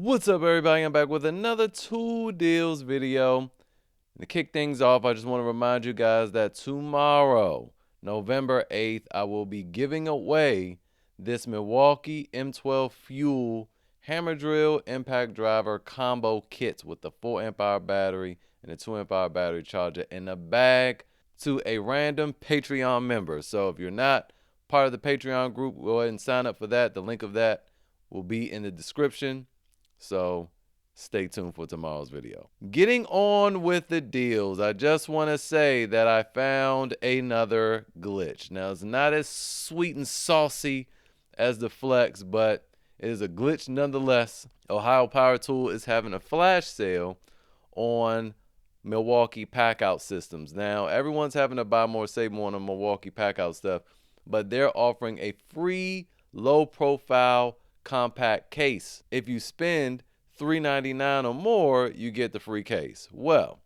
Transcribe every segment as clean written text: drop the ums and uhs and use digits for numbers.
What's up, everybody? I'm back with another tool deals video. And to kick things off, I just want to remind you guys that tomorrow, November 8th, I will be giving away this Milwaukee M12 Fuel hammer drill impact driver combo kit with the 4 amp hour battery and a 2 amp hour battery charger in a bag to a random Patreon member. So if you're not part of the Patreon group, go ahead and sign up for that. The link of that will be in the description. So stay tuned for tomorrow's video. Getting on with the deals, I just want to say that I found another glitch. Now, it's not as sweet and saucy as the Flex, but it is a glitch nonetheless. Ohio Power Tool is having a flash sale on Milwaukee Packout systems. Now, everyone's having to buy more, save more on the Milwaukee Packout stuff, but they're offering a free low-profile compact case. If you spend $3.99 or more, you get the free case. Well,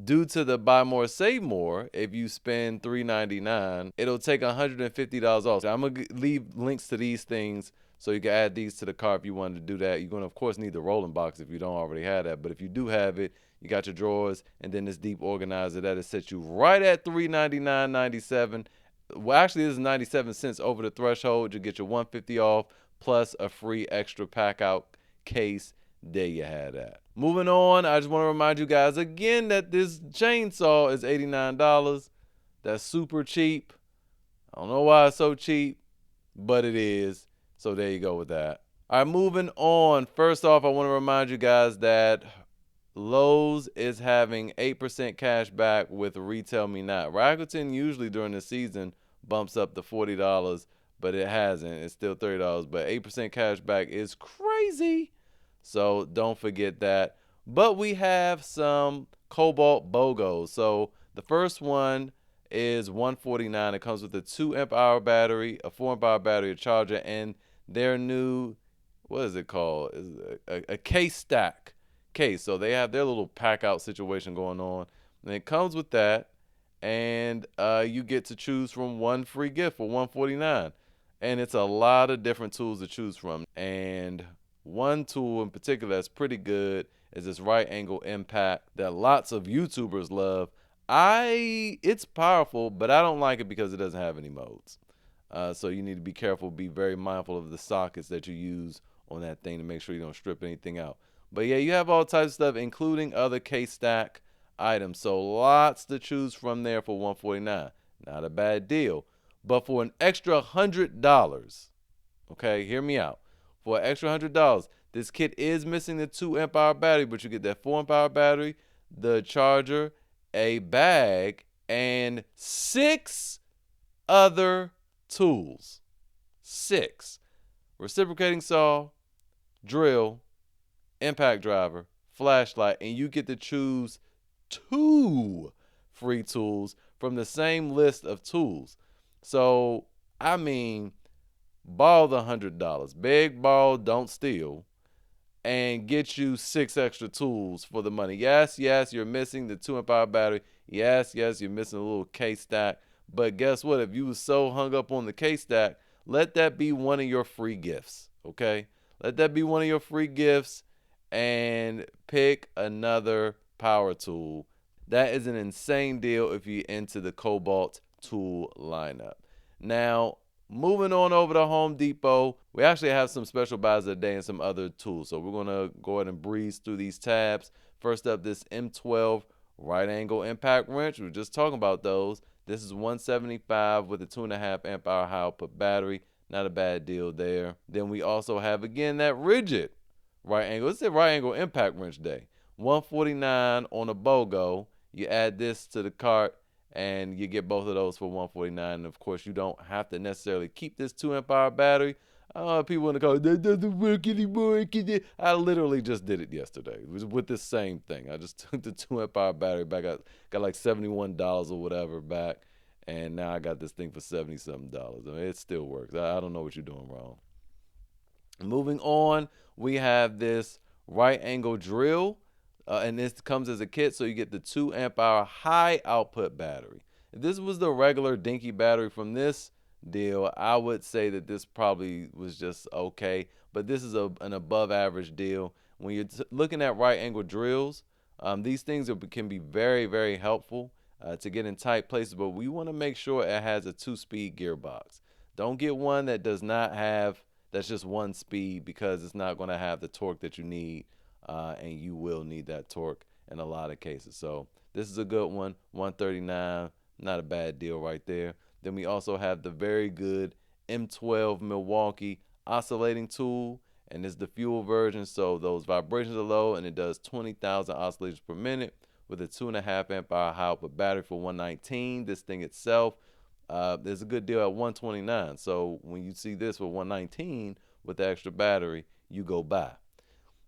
due to the buy more, save more, if you spend $3.99, it'll take $150 off. So I'm going to leave links to these things so you can add these to the cart if you wanted to do that. You're going to, of course, need the rolling box if you don't already have that. But if you do have it, you got your drawers and then this deep organizer that'll set you right at $3.99.97. Well, actually, this is 97 cents over the threshold. You get your $150 off plus a free extra pack out case. There you had that. Moving on, I just want to remind you guys again that this chainsaw is $89. That's super cheap. I don't know why it's so cheap, but it is. So there you go with that. All right, moving on. First off, I want to remind you guys that Lowe's is having 8% cash back with Retail Me Not. Rakuten usually during the season bumps up to $40, but it hasn't. It's still $30, but 8% cash back is crazy. So don't forget that. But we have some Cobalt BOGOs. So the first one is $149. It comes with a 2 amp hour battery, a 4 amp hour battery, a charger, and their new, what is it called? A case stack case. So they have their little pack out situation going on. And it comes with that. And you get to choose from one free gift for $149. And it's a lot of different tools to choose from. And one tool in particular that's pretty good is this right angle impact that lots of YouTubers love. It's powerful, but I don't like it because it doesn't have any modes. So you need to be careful, be very mindful of the sockets that you use on that thing to make sure you don't strip anything out. But yeah, you have all types of stuff, including other case stack items. So lots to choose from there for $149. Not a bad deal. But for an extra $100, okay, hear me out. For an extra $100, this kit is missing the 2 amp hour battery, but you get that 4 amp hour battery, the charger, a bag, and 6 other tools. 6. Reciprocating saw, drill, impact driver, flashlight, and you get to choose 2 free tools from the same list of tools. So, I mean, borrow the $100. Beg, borrow, don't steal. And get you 6 extra tools for the money. Yes, you're missing the 2 amp hour battery. Yes, you're missing a little case stack. But guess what? If you were so hung up on the case stack, let that be one of your free gifts, okay? Let that be one of your free gifts and pick another power tool. That is an insane deal if you're into the Cobalt tool lineup. Now, moving on over to Home Depot, we actually have some special buys of the day and some other tools. So we're going to go ahead and breeze through these tabs. First up, this M12 right angle impact wrench. We were just talking about those. This is $175 with a 2.5 amp hour high output battery. Not a bad deal there. Then we also have, again, that rigid right angle. It's a right angle impact wrench day. $149 on a BOGO. You add this to the cart and you get both of those for $149. And of course, you don't have to necessarily keep this 2 amp hour battery. People in the car, that doesn't work anymore. I literally just did it yesterday with this same thing. I just took the 2 amp hour battery back. I got like $71 or whatever back. And now I got this thing for $70-something. I mean, it still works. I don't know what you're doing wrong. Moving on, we have this right angle drill. And this comes as a kit, so you get the 2 amp hour high output battery. If this was the regular dinky battery from this deal, I would say that this probably was just okay. but this is an above average deal. When you're looking at right angle drills, these things can be very, very helpful to get in tight places, but we want to make sure it has a 2-speed gearbox. Don't get one that does not have, that's just 1 speed, because it's not going to have the torque that you need, and you will need that torque in a lot of cases. So this is a good one, 139, not a bad deal right there. Then we also have the very good M12 Milwaukee oscillating tool, and it's the fuel version, so those vibrations are low, and it does 20,000 oscillations per minute with a 2.5 amp hour high output battery for 119. This thing itself, there's a good deal at 129. So when you see this for 119 with the extra battery, you go buy.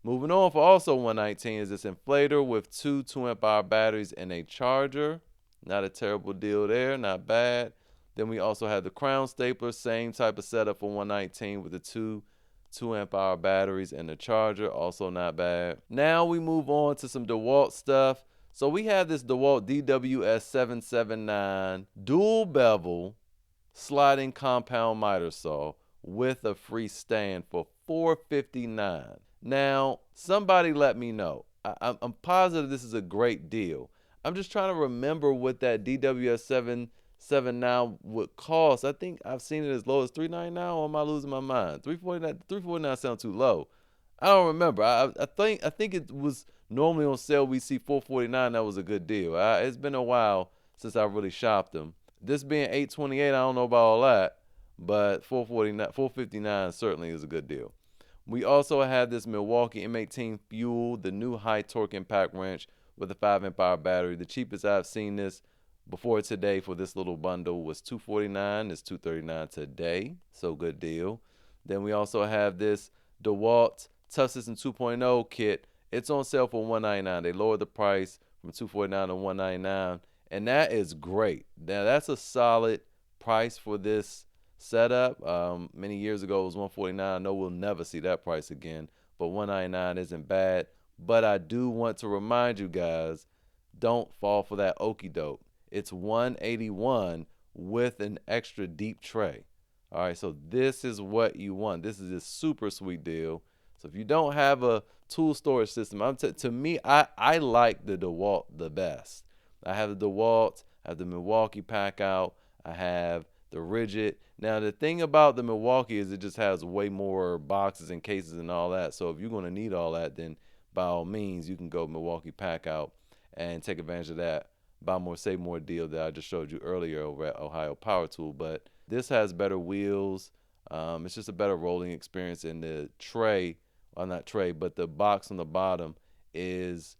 Moving on, for also 119 is this inflator with 2 2 amp hour batteries and a charger. Not a terrible deal there, not bad. Then we also have the crown stapler, same type of setup for 119 with the 2 2 amp hour batteries and the charger, also not bad. Now we move on to some DeWalt stuff. So we have this DeWalt DWS779 dual bevel sliding compound miter saw with a free stand for $459. Now, somebody let me know. I'm positive this is a great deal. I'm just trying to remember what that DWS779 would cost. I think I've seen it as low as $399, or am I losing my mind? $349 sounds too low. I don't remember. I think it was normally on sale. We see $449. That was a good deal. It's been a while since I really shopped them. This being $828, I don't know about all that, but $459 certainly is a good deal. We also have this Milwaukee M18 Fuel, the new high torque impact wrench with a 5 amp hour battery. The cheapest I've seen this before today for this little bundle was $249. It's $239 today, so good deal. Then we also have this DeWalt Tough System 2.0 kit. It's on sale for $199. They lowered the price from $249 to $199, and that is great. Now that's a solid price for this setup. Many years ago it was $149. I know we'll never see that price again, but $199 isn't bad. But I do want to remind you guys, don't fall for that okie doke. It's $181 with an extra deep tray. All right, so this is what you want. This is a super sweet deal. So if you don't have a tool storage system, to me, I like the DeWalt the best. I have the DeWalt, I have the Milwaukee Packout, I have the Rigid. Now the thing about the Milwaukee is it just has way more boxes and cases and all that. So if you're going to need all that, then by all means you can go Milwaukee Packout and take advantage of that buy more save more deal that I just showed you earlier over at Ohio Power Tool. But this has better wheels. It's just a better rolling experience, and the tray, well, not tray, but the box on the bottom has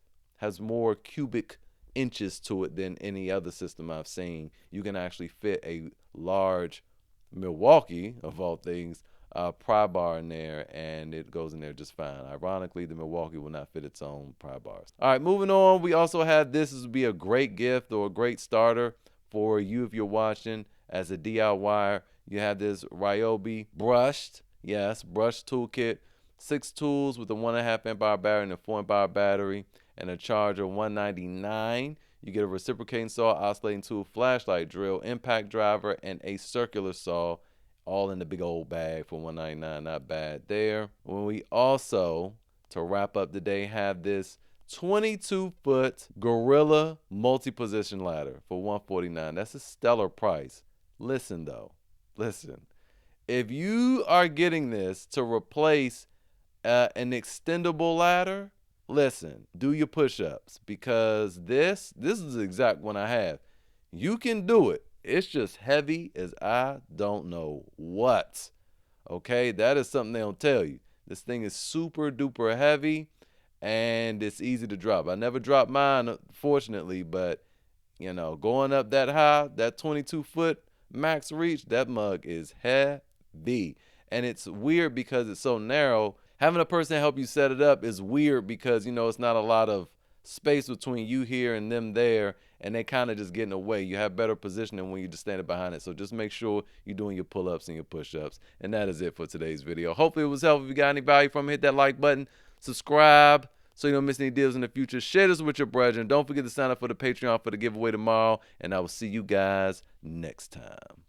more cubic inches to it than any other system I've seen. You can actually fit a large Milwaukee, of all things, pry bar in there, and it goes in there just fine. Ironically, the Milwaukee will not fit its own pry bars. All right, moving on, we also have this would be a great gift or a great starter for you if you're watching as a DIYer. You have this Ryobi brushed toolkit, 6 tools with a 1.5 amp hour battery and a 4 amp hour battery and a charger, $199. You get a reciprocating saw, oscillating tool, flashlight drill, impact driver, and a circular saw, all in the big old bag for $199. Not bad there. When we also, to wrap up the day, have this 22-foot Gorilla multi-position ladder for $149. That's a stellar price. Listen though, if you are getting this to replace an extendable ladder, listen, do your push-ups, because this is the exact one I have. You can do it. It's just heavy as I don't know what. Okay, that is something they don't tell you. This thing is super duper heavy, and it's easy to drop. I never dropped mine, fortunately, but you know, going up that high, that 22-foot max reach, that mug is heavy. And it's weird because it's so narrow. Having a person help you set it up is weird because, you know, it's not a lot of space between you here and them there, and they kind of just get in the way. You have better positioning when you're just standing behind it. So just make sure you're doing your pull-ups and your push-ups. And that is it for today's video. Hopefully it was helpful. If you got any value from it, hit that like button, subscribe so you don't miss any deals in the future. Share this with your brethren. Don't forget to sign up for the Patreon for the giveaway tomorrow, and I will see you guys next time.